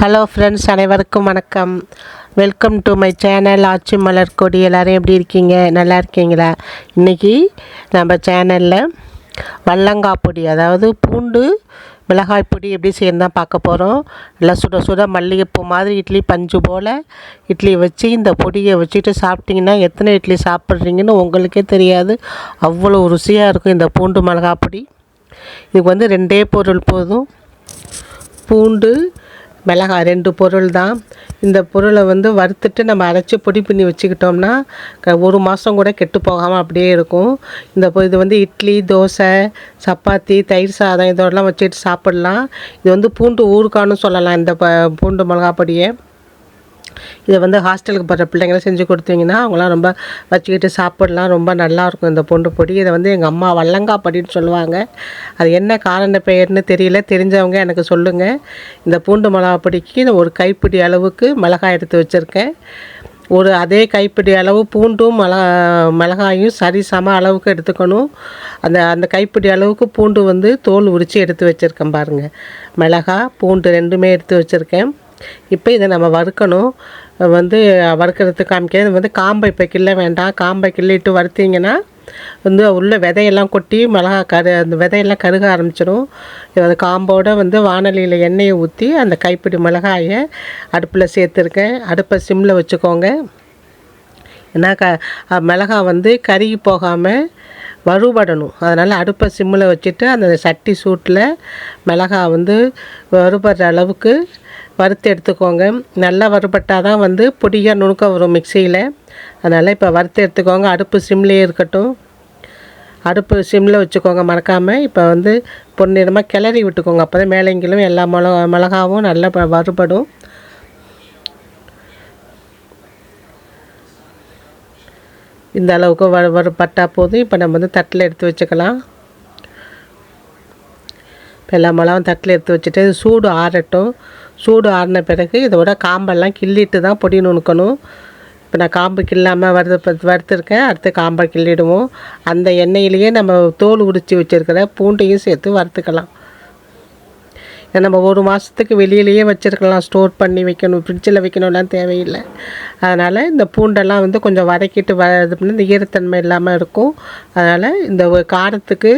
Hello friends, அனைவருக்கும் வணக்கம். Welcome to my channel ஆச்சி மலர் கொடி. எல்லோரும் எப்படி இருக்கீங்க? நல்லா இருக்கீங்களா? இன்றைக்கி நம்ம சேனலில் வல்லங்காய் பொடி, அதாவது பூண்டு மிளகாய் பொடி எப்படி செய்யணும் தான் பார்க்க போகிறோம். நல்லா சுட சுட மல்லிகைப்பூ மாதிரி இட்லி பஞ்சு போல் இட்லி வச்சு இந்த பொடியை வச்சுட்டு சாப்பிட்டிங்கன்னா எத்தனை இட்லி சாப்பிட்றீங்கன்னு உங்களுக்கே தெரியாது. அவ்வளோ ருசியாக இருக்கும் இந்த பூண்டு மிளகாய் பொடி. இதுக்கு வந்து 2 பொருள் போதும். பூண்டு மிளகாய் 2 பொருள் தான். இந்த பொருளை வந்து வறுத்துட்டு நம்ம அரைச்சி பொடி பண்ணி வச்சுக்கிட்டோம்னா 1 மாதம் கூட கெட்டு போகாமல் அப்படியே இருக்கும். இது வந்து இட்லி, தோசை, சப்பாத்தி, தயிர் சாதம் இதோடலாம் வச்சுட்டு சாப்பிட்லாம். இது வந்து பூண்டு ஊறுகான்னு சொல்லலாம். இந்த பூண்டு மிளகா பொடியை இதை வந்து ஹாஸ்டலுக்கு போகிற பிள்ளைங்களாம் செஞ்சு கொடுத்தீங்கன்னா அவங்களாம் ரொம்ப வச்சுக்கிட்டு சாப்பிடலாம். ரொம்ப நல்லாயிருக்கும் இந்த பூண்டு பொடி. இதை வந்து எங்கள் அம்மா வல்லங்காய் பொடின்னு சொல்லுவாங்க. அது என்ன காரண பெயர்னு தெரியல, தெரிஞ்சவங்க எனக்கு சொல்லுங்கள். இந்த பூண்டு மிளகா பொடிக்கு ஒரு கைப்பிடி அளவுக்கு மிளகாய் எடுத்து வச்சுருக்கேன். அதே கைப்பிடி அளவு பூண்டும் மிளகாயும் சரி சம அளவுக்கு எடுத்துக்கணும். அந்த கைப்பிடி அளவுக்கு பூண்டு வந்து தோல் உரித்து எடுத்து வச்சுருக்கேன் பாருங்கள். மிளகாய் பூண்டு 2மே எடுத்து வச்சுருக்கேன். இப்போ இதை நம்ம வறுக்கணும். வறுக்கிறதுக்கு காமிக்க இது வந்து காம்பை இப்போ கிள்ள வேண்டாம். காம்பை கிள்ளிட்டு வறுத்திங்கன்னா வந்து உள்ள விதையெல்லாம் கொட்டி அந்த விதையெல்லாம் கருக ஆரம்பிச்சிடும். அது காம்போடு வானலியில் எண்ணெயை ஊற்றி அந்த கைப்பிடி மிளகாயை அடுப்பில் சேர்த்துருக்கேன். அடுப்பை சிம்மில் வச்சுக்கோங்க. ஏன்னா மிளகாய் கருகி போகாமல் வறுபடணும். அதனால் அடுப்பை சிம்மில் வச்சுட்டு அந்த சட்டி சூட்டில் மிளகாய் வறுபடுற அளவுக்கு வறுத்து எடுத்துக்கோங்க. நல்லா வறுபட்டால் தான் பொடியாக நுணுக்க வரும் மிக்சியில். அதனால் இப்போ வறுத்து எடுத்துக்கோங்க. அடுப்பு சிம்லேயே இருக்கட்டும். அடுப்பு சிம்மில் வச்சுக்கோங்க மறக்காமல். இப்போ பொன்னிறமாக கிளறி விட்டுக்கோங்க. அப்போ தான் மேலேங்கிலும் எல்லா மிளகாவும் நல்லா வறுபடும். இந்த அளவுக்கு வறுபட்டால் போதும். இப்போ நம்ம தட்டில் எடுத்து வச்சுக்கலாம். இப்போ எல்லா மிளகாவும் தட்டில் எடுத்து வச்சுட்டு சூடு ஆறட்டும். சூடு ஆறின பிறகு இதோட காம்பெல்லாம் கிள்ளிட்டு தான் பொடி நுணுக்கணும். இப்போ நான் காம்பு கிள்ளாமல் வறுத்துருக்கேன். அடுத்து காம்பை கிள்ளிடுவோம். அந்த எண்ணெயிலேயே நம்ம தோல் உரித்து வச்சுருக்கிற பூண்டையும் சேர்த்து வறுத்துக்கலாம். நம்ம 1 மாதத்துக்கு வெளியிலேயே வச்சுருக்கலாம். ஸ்டோர் பண்ணி வைக்கணும், ஃப்ரிட்ஜில் வைக்கணும்லாம் தேவையில்லை. அதனால் இந்த பூண்டெல்லாம் கொஞ்சம் வதக்கிட்டு இது பண்ணி இந்த ஈரத்தன்மை இல்லாமல் இருக்கும். அதனால் இந்த காரத்துக்கு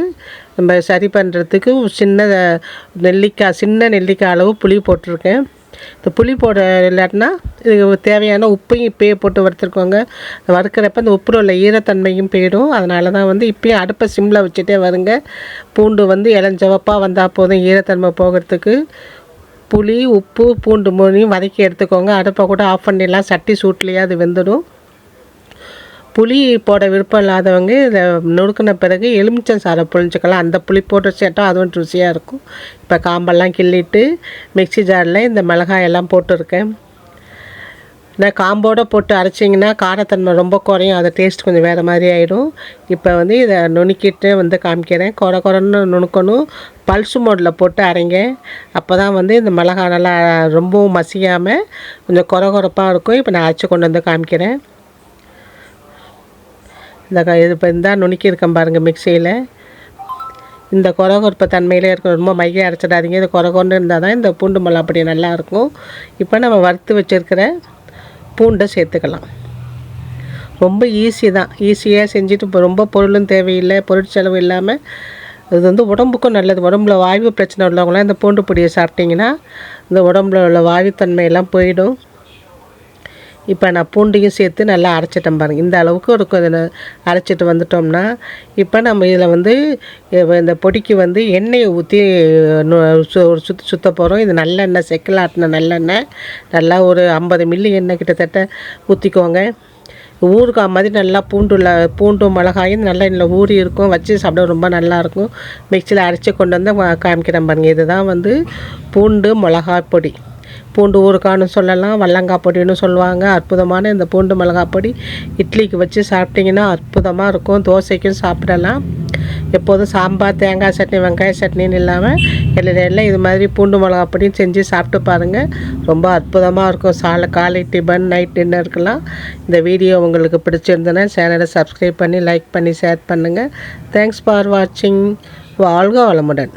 நம்ம சரி பண்ணுறதுக்கு சின்ன நெல்லிக்காய் அளவு புளி போட்டிருக்கேன். இந்த புளி போட இல்லாட்டினா இதுக்கு தேவையான உப்பையும் இப்போயே போட்டு வறுத்துருக்கோங்க. வறுக்கிறப்ப இந்த உப்புல உள்ள ஈரத்தன்மையும் போயிடும். அதனால தான் இப்போயும் அடுப்பை சிம்மில் வச்சுட்டே வருங்க. பூண்டு இளஞ்சவப்பாக வந்தால் போதும் ஈரத்தன்மை போகிறதுக்கு. புளி, உப்பு, பூண்டு 3ஐயும் வதக்கி எடுத்துக்கோங்க. அடுப்பை கூட ஆஃப் பண்ணிடலாம். சட்டி சூட்லேயே அது வெந்துடும். புளி போட விருப்பம் இல்லாதவங்க இதை நொறுக்கின பிறகு எலுமிச்சம் சாறை புழிஞ்சிக்கலாம். அந்த புளி போட்டு சேர்த்தா அதுவும் ருசியாக இருக்கும். இப்போ காம்பெல்லாம் கிள்ளிட்டு மிக்சி ஜாரில் இந்த மிளகாயெல்லாம் போட்டிருக்கேன். நான் காம்போடு போட்டு அரைச்சிங்கன்னா காரத்தன்மை ரொம்ப குறையும். அது டேஸ்ட் கொஞ்சம் வேறு மாதிரி ஆகிடும். இப்போ இதை நுணுக்கிட்டு காமிக்கிறேன். குறைன்னு நுணுக்கணும். பல்சு மோடில் போட்டு அரைங்க. அப்போ தான் இந்த மிளகாய் நல்லா ரொம்பவும் மசியாமல் கொஞ்சம் குறைப்பாக இருக்கும். இப்போ நான் அரைச்சி கொண்டு காமிக்கிறேன். இது இப்போ இருந்தால் நுணுக்கியிருக்கேன் பாருங்கள் மிக்சியில். இந்த குறைப்பு தன்மையிலே இருக்கும். ரொம்ப மைய அரைச்சிடாதீங்க. இது குறைன்னு இருந்தால் தான் இந்த பூண்டு மிளகா பொடி நல்லாயிருக்கும். இப்போ நம்ம வறுத்து வச்சுருக்கிற பூண்டை சேர்த்துக்கலாம். ரொம்ப ஈஸி தான். ஈஸியாக செஞ்சுட்டு இப்போ ரொம்ப பொருளும் தேவையில்லை, பொருட்செலவு இல்லாமல். இது உடம்புக்கும் நல்லது. உடம்புல வாய்வு பிரச்சனை உள்ளவங்களாம் இந்த பூண்டு பொடியை சாப்பிட்டிங்கன்னா இந்த உடம்புல உள்ள வாயுத்தன்மையெல்லாம் போயிடும். இப்போ நான் பூண்டையும் சேர்த்து நல்லா அரைச்சிட்டேன் பாருங்கள். இந்த அளவுக்கு இருக்கும். இதை அரைச்சிட்டு வந்துட்டோம்னா இப்போ நம்ம இதில் இந்த பொடிக்கு எண்ணெயை ஊற்றி சுத்த போகிறோம். இது நல்லெண்ணெய், செக்கில் நல்லெண்ணெய். நல்லா ஒரு 50 மில்லி எண்ணெய் கிட்டத்தட்ட ஊற்றிக்கோங்க. ஊறுகாய் மாதிரி நல்லா பூண்டும் மிளகாயும் நல்லா இதில் ஊறி இருக்கும். வச்சு சாப்பிட ரொம்ப நல்லாயிருக்கும். மிக்சியில் அரைச்சி கொண்டு காமிக்கிறேன் பாருங்கள். இதுதான் பூண்டு மிளகாய் பொடி. பூண்டு ஊறுகான்னு சொல்லலாம், வல்லங்காய் பொடின்னு சொல்லுவாங்க. அற்புதமான இந்த பூண்டு மிளகாய் பொடி இட்லிக்கு வச்சு சாப்பிட்டிங்கன்னா அற்புதமாக இருக்கும். தோசைக்கும் சாப்பிடலாம். எப்போதும் சாம்பார், தேங்காய் சட்னி, வெங்காய சட்னின்னு இல்லாமல் எல்லாம் இது மாதிரி பூண்டு மிளகாய் பொடியும் செஞ்சு சாப்பிட்டு பாருங்கள். ரொம்ப அற்புதமாக இருக்கும். காலை டிபன், நைட் டின்னருக்கெல்லாம். இந்த வீடியோ உங்களுக்கு பிடிச்சிருந்ததுன்னா சேனலை சப்ஸ்கிரைப் பண்ணி லைக் பண்ணி ஷேர் பண்ணுங்கள். தேங்க்ஸ் ஃபார் வாட்சிங். வாழ்க வளமுடன்.